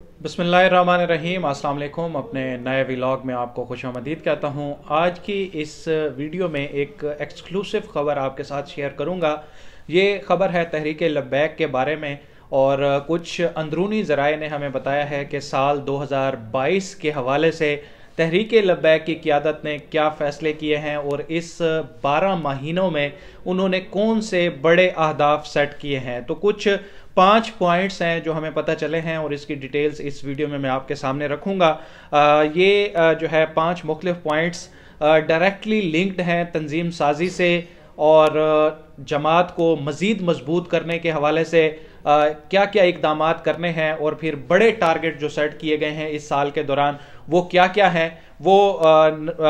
बिस्मिल्लाहिर्रहमानिर्रहीम, अस्सलाम वालेकुम। अपने नए व्लॉग में आपको खुशामदीद कहता हूँ। आज की इस वीडियो में एक एक्सक्लूसिव ख़बर आपके साथ शेयर करूँगा। ये ख़बर है तहरीक लब्बैक के बारे में और कुछ अंदरूनी ज़राए ने हमें बताया है कि साल 2022 के हवाले से तहरीक लब्बैक की क़यादत ने क्या फ़ैसले किए हैं और इस 12 महीनों में उन्होंने कौन से बड़े अहदाफ सेट किए हैं। तो कुछ 5 पॉइंट्स हैं जो हमें पता चले हैं और इसकी डिटेल्स इस वीडियो में मैं आपके सामने रखूँगा। जो है 5 मुख्तलिफ पॉइंट्स डायरेक्टली लिंक्ड हैं तंजीम साजी से और जमात को मज़ीद मजबूत करने के हवाले से क्या क्या इकदाम करने हैं और फिर बड़े टारगेट जो सेट किए गए हैं इस साल के दौरान वो क्या क्या है, वो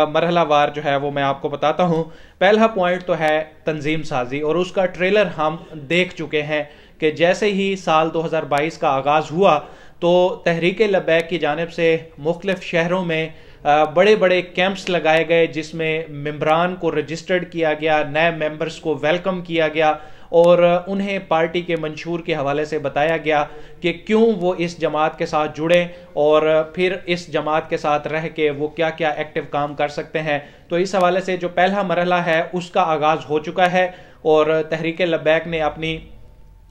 मरहलावार जो है वो मैं आपको बताता हूँ। पहला पॉइंट तो है तंजीम साजी और उसका ट्रेलर हम देख चुके हैं कि जैसे ही साल 2022 का आगाज़ हुआ तो तहरीक लब्बैक की जानिब से मुख्तलिफ शहरों में बड़े बड़े कैंप्स लगाए गए जिसमें मेंबरान को रजिस्टर्ड किया गया, नए मेंबर्स को वेलकम किया गया और उन्हें पार्टी के मंशूर के हवाले से बताया गया कि क्यों वो इस जमात के साथ जुड़ें और फिर इस जमात के साथ रह के वो क्या क्या एक्टिव काम कर सकते हैं। तो इस हवाले से जो पहला मरहला है उसका आगाज़ हो चुका है और तहरीक लब्बैक ने अपनी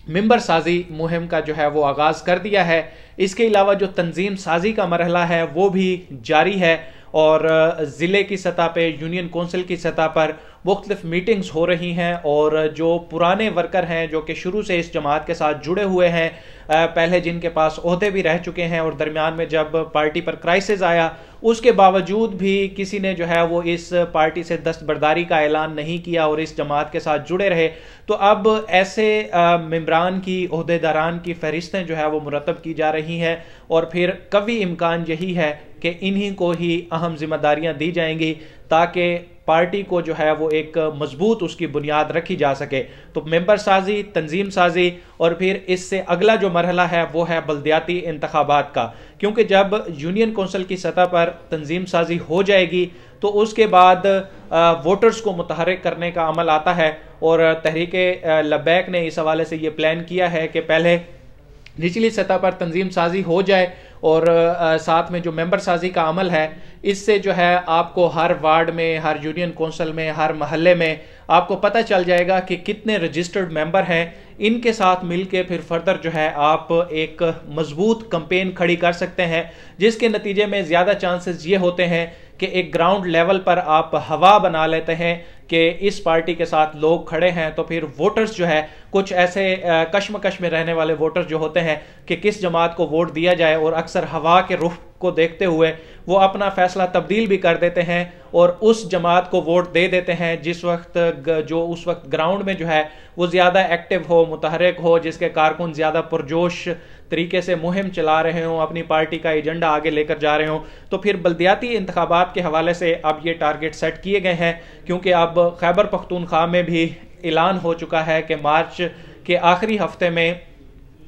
मेंबर साजी मुहिम का जो है वो आगाज़ कर दिया है। इसके अलावा जो तंजीम साजी का मरहला है वो भी जारी है और ज़िले की सतह पे, यूनियन कौंसिल की सतह पर मुख्तलिफ मीटिंग्स हो रही हैं और जो पुराने वर्कर हैं जो कि शुरू से इस जमात के साथ जुड़े हुए हैं, पहले जिनके पास ओहदे भी रह चुके हैं और दरमियान में जब पार्टी पर क्राइसिस आया उसके बावजूद भी किसी ने जो है वो इस पार्टी से दस्तबरदारी का ऐलान नहीं किया और इस जमात के साथ जुड़े रहे। तो अब ऐसे मेंबरान की, ओहदेदारान की फहरिस्तें जो है वो मुरतब की जा रही हैं और फिर कभी इम्कान यही है कि इन्हीं को ही अहम जिम्मेदारियां दी जाएंगी ताकि पार्टी को जो है वो एक मजबूत उसकी बुनियाद रखी जा सके। तो मेंबर साजी, तंजीम साजी और फिर इससे अगला जो मरहला है वो है बल्दियाती इंतखाबात का, क्योंकि जब यूनियन कौंसिल की सतह पर तंजीम साजी हो जाएगी तो उसके बाद वोटर्स को मुतहर्रिक करने का अमल आता है और तहरीक लब्बैक ने इस हवाले से ये प्लान किया है कि पहले निचली सतह पर तंजीम साजी हो जाए और साथ में जो मेंबर साजी का अमल है इससे जो है आपको हर वार्ड में, हर यूनियन कौंसिल में, हर महल्ले में आपको पता चल जाएगा कि कितने रजिस्टर्ड मेंबर हैं। इनके साथ मिलके फिर फर्दर जो है आप एक मजबूत कैंपेन खड़ी कर सकते हैं जिसके नतीजे में ज़्यादा चांसेस ये होते हैं कि एक ग्राउंड लेवल पर आप हवा बना लेते हैं कि इस पार्टी के साथ लोग खड़े हैं। तो फिर वोटर्स जो है कुछ ऐसे कश्मकश में रहने वाले वोटर्स जो होते हैं कि किस जमात को वोट दिया जाए और अक्सर हवा के रुख को देखते हुए वो अपना फैसला तब्दील भी कर देते हैं और उस जमात को वोट दे देते हैं जिस वक्त जो उस वक्त ग्राउंड में जो है वो ज़्यादा एक्टिव हो, मुतहर्रिक हो, जिसके कारकुन ज़्यादा पुरजोश तरीके से मुहिम चला रहे हों, अपनी पार्टी का एजेंडा आगे लेकर जा रहे हों। तो फिर बल्दियाती इंतखाबात के हवाले से अब ये टारगेट सेट किए गए हैं क्योंकि अब खैबर पख्तूनख्वा में भी ऐलान हो चुका है कि मार्च के आखिरी हफ्ते में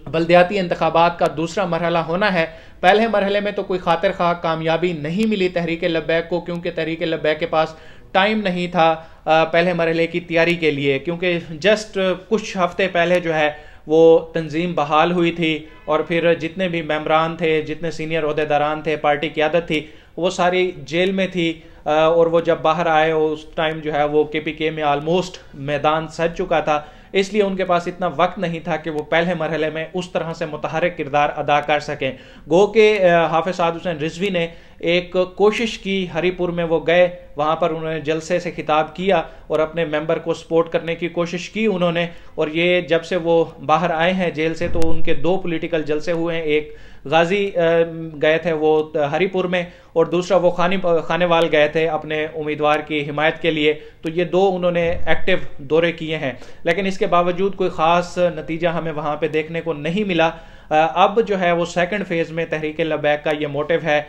बल्दियाती इंतखाबात का दूसरा मरहला होना है। पहले मरहले में तो कोई खातिर खा कामयाबी नहीं मिली तहरीक लब्बैक को क्योंकि तहरीक लब्बैक के पास टाइम नहीं था पहले मरहले की तैयारी के लिए, क्योंकि जस्ट कुछ हफ्ते पहले जो है वो तंजीम बहाल हुई थी और फिर जितने भी मेंबरान थे, जितने सीनियर ओहदेदारान थे, पार्टी क़यादत थी, वो सारी जेल में थी और वो जब बाहर आए उस टाइम जो है वो KPK में आलमोस्ट मैदान सज चुका था, इसलिए उनके पास इतना वक्त नहीं था कि वो पहले मरहले में उस तरह से मुतहर्रिक किरदार अदा कर सकें। गो के हाफिज साद हुसैन रिजवी ने एक कोशिश की, हरीपुर में वो गए, वहाँ पर उन्होंने जलसे से खिताब किया और अपने मेंबर को सपोर्ट करने की कोशिश की उन्होंने। और ये जब से वो बाहर आए हैं जेल से तो उनके 2 पॉलिटिकल जलसे हुए हैं, एक गाजी गए थे वो हरीपुर में और दूसरा वो खानेवाल गए थे अपने उम्मीदवार की हिमायत के लिए। तो ये 2 उन्होंने एक्टिव दौरे किए हैं, लेकिन इसके बावजूद कोई ख़ास नतीजा हमें वहाँ पे देखने को नहीं मिला। अब जो है वो सेकंड फेज़ में तहरीक लब्बैक का ये मोटिव है,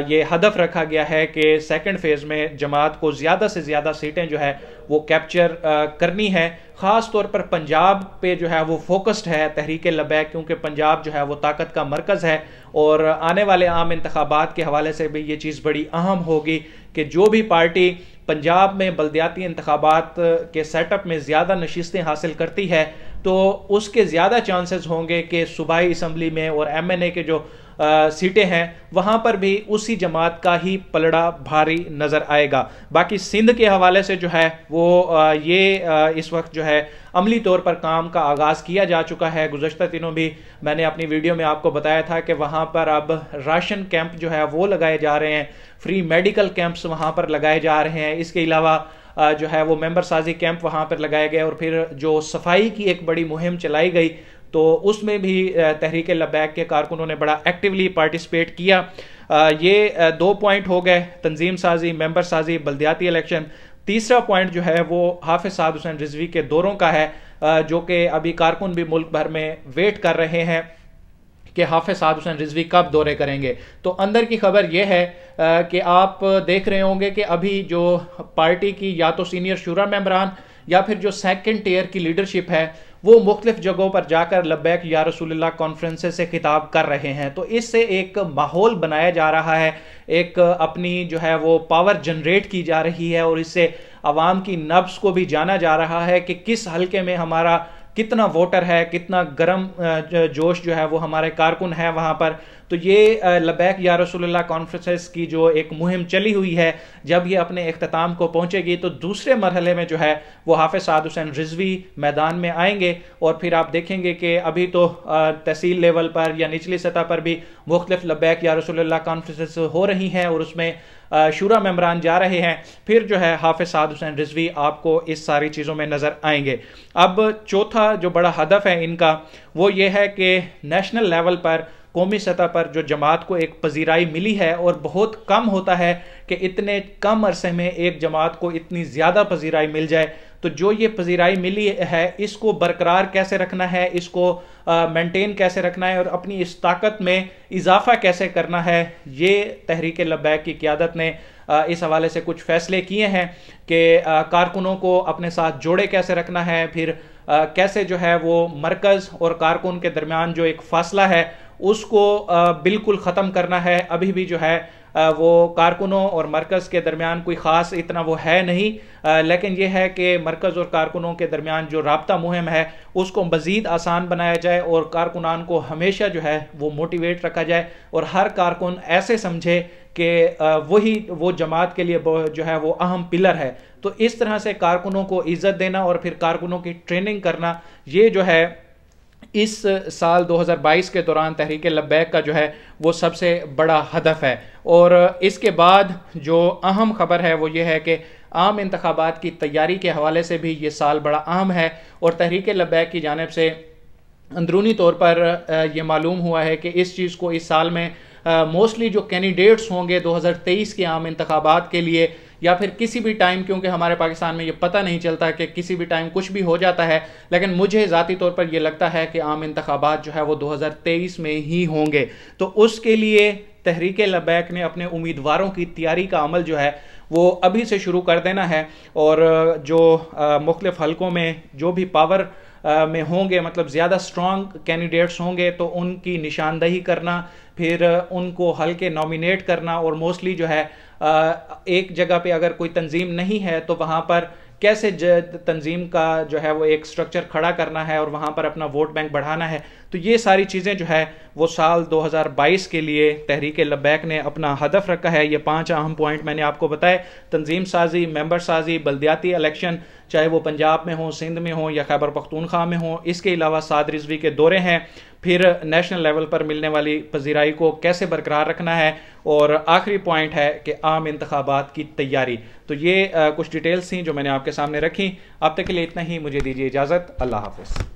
ये हदफ रखा गया है कि सेकंड फेज़ में जमात को ज़्यादा से ज़्यादा सीटें जो है वो कैप्चर करनी है। ख़ास तौर पर पंजाब पे जो है वो फोकस्ड है तहरीक लब्बैक क्योंकि पंजाब जो है वो ताकत का मरकज़ है और आने वाले आम इंतखाबात के हवाले से भी ये चीज़ बड़ी अहम होगी कि जो भी पार्टी पंजाब में बल्दियाती इंतखाबात के सेटअप में ज़्यादा नशिस्तें हासिल करती है तो उसके ज़्यादा चांसेस होंगे कि सूबाई असम्बली में और MNA के जो सीटें हैं वहां पर भी उसी जमात का ही पलड़ा भारी नजर आएगा। बाकी सिंध के हवाले से जो है वो ये इस वक्त जो है अमली तौर पर काम का आगाज किया जा चुका है। गुज़श्ता दिनों भी मैंने अपनी वीडियो में आपको बताया था कि वहां पर अब राशन कैंप जो है वो लगाए जा रहे हैं, फ्री मेडिकल कैंप्स वहां पर लगाए जा रहे हैं। इसके अलावा जो है वो मेंबर साजी कैंप वहां पर लगाए गए और फिर जो सफाई की एक बड़ी मुहिम चलाई गई तो उसमें भी तहरीक लब्बैक के कारकुनों ने बड़ा एक्टिवली पार्टिसिपेट किया। ये 2 पॉइंट हो गए, तंजीम साजी, मेंबर साजी, बल्दियाती इलेक्शन। तीसरा पॉइंट जो है वो हाफिज साद हुसैन रिजवी के दौरों का है, जो कि अभी कारकुन भी मुल्क भर में वेट कर रहे हैं कि हाफिज साद हुसैन रिजवी कब दौरे करेंगे। तो अंदर की खबर यह है कि आप देख रहे होंगे कि अभी जो पार्टी की या तो सीनियर शुरा मेंबरान या फिर जो सेकंड टियर की लीडरशिप है वो मुख्तलिफ जगहों पर जाकर लब्बैक या रसूलुल्लाह कॉन्फ्रेंसेस से खिताब कर रहे हैं। तो इससे एक माहौल बनाया जा रहा है, एक अपनी जो है वो पावर जनरेट की जा रही है और इससे अवाम की नब्ज को भी जाना जा रहा है कि किस हल्के में हमारा कितना वोटर है, कितना गर्म जोश जो है वो हमारे कारकुन है वहां पर। तो ये लब्बैक या रसूलुल्लाह कॉन्फ्रेंसेस की जो एक मुहिम चली हुई है, जब ये अपने इख्तिताम को पहुंचेगी तो दूसरे मरहले में जो है वो हाफिज साद हुसैन रिजवी मैदान में आएंगे और फिर आप देखेंगे कि अभी तो तहसील लेवल पर या निचली सतह पर भी मुख्तलिफ लब्बैक या रसूलुल्लाह कॉन्फ्रेंसेस हो रही हैं और उसमें शुरा मेंबरान जा रहे हैं। फिर जो है हाफिज साद हुसैन रिजवी आपको इस सारी चीज़ों में नज़र आएंगे। अब चौथा जो बड़ा हदफ है इनका वो ये है कि नेशनल लेवल पर, कौमी सतह पर जो जमात को एक पजीराई मिली है, और बहुत कम होता है कि इतने कम अरसे में एक जमात को इतनी ज़्यादा पजीराई मिल जाए। तो जो ये पजीराई मिली है इसको बरकरार कैसे रखना है, इसको मेंटेन कैसे रखना है और अपनी इस ताकत में इजाफा कैसे करना है, ये तहरीक लब्बैक की क़यादत ने इस हवाले से कुछ फैसले किए हैं कि कारकुनों को अपने साथ जोड़े कैसे रखना है, फिर कैसे जो है वो मरकज़ और कारकुन के दरमियान जो एक फासला है उसको बिल्कुल ख़त्म करना है। अभी भी जो है वो कारकुनों और मरकज़ के दरमियान कोई ख़ास इतना वो है नहीं, लेकिन यह है कि मरकज़ और कारकुनों के दरमियान जो राब्ता मुहिम है उसको मज़ीद आसान बनाया जाए और कारकुनान को हमेशा जो है वो मोटिवेट रखा जाए और हर कारकुन ऐसे समझे कि वही वो जमात के लिए जो है वो अहम पिलर है। तो इस तरह से कारकुनों को इज़्ज़त देना और फिर कारकुनों की ट्रेनिंग करना, ये जो है इस साल 2022 के दौरान तहरीक लब्बैक का जो है वो सबसे बड़ा हदफ है। और इसके बाद जो अहम खबर है वो ये है कि आम इंतखाबात की तैयारी के हवाले से भी ये साल बड़ा अहम है और तहरीक लब्बैक की जानिब से अंदरूनी तौर पर यह मालूम हुआ है कि इस चीज़ को इस साल में मोस्टली जो कैंडिडेट्स होंगे 2023 के आम इंतखाबात के लिए या फिर किसी भी टाइम, क्योंकि हमारे पाकिस्तान में ये पता नहीं चलता कि किसी भी टाइम कुछ भी हो जाता है, लेकिन मुझे ज़ाती तौर पर यह लगता है कि आम इंतखाबात जो है वो 2023 में ही होंगे। तो उसके लिए तहरीक लब्बैक ने अपने उम्मीदवारों की तैयारी का अमल जो है वो अभी से शुरू कर देना है और जो मुख्तलिफ हलकों में जो भी पावर में होंगे, मतलब ज़्यादा स्ट्रॉन्ग कैंडिडेट्स होंगे, तो उनकी निशानदही करना, फिर उनको हल्के नॉमिनेट करना और मोस्टली जो है एक जगह पे अगर कोई तंजीम नहीं है तो वहाँ पर कैसे तंजीम का जो है वो एक स्ट्रक्चर खड़ा करना है और वहाँ पर अपना वोट बैंक बढ़ाना है। तो ये सारी चीज़ें जो है वो साल 2022 के लिए तहरीक लब्बैक ने अपना हदफ रखा है। ये 5 अहम पॉइंट मैंने आपको बताए, तंजीम साजी, मेंबर साजी, बल्दियाती इलेक्शन, चाहे वो पंजाब में हो, सिंध में हो या खैबर पख्तूनख्वा में हो, इसके अलावा साद रिजवी के दौरे हैं, फिर नेशनल लेवल पर मिलने वाली पजीराई को कैसे बरकरार रखना है और आखिरी पॉइंट है कि आम इंतखाबात की तैयारी। तो ये कुछ डिटेल्स थी जो मैंने आपके सामने रखी। अब तक के लिए इतना ही, मुझे दीजिए इजाज़त। अल्लाह हाफ़िज़।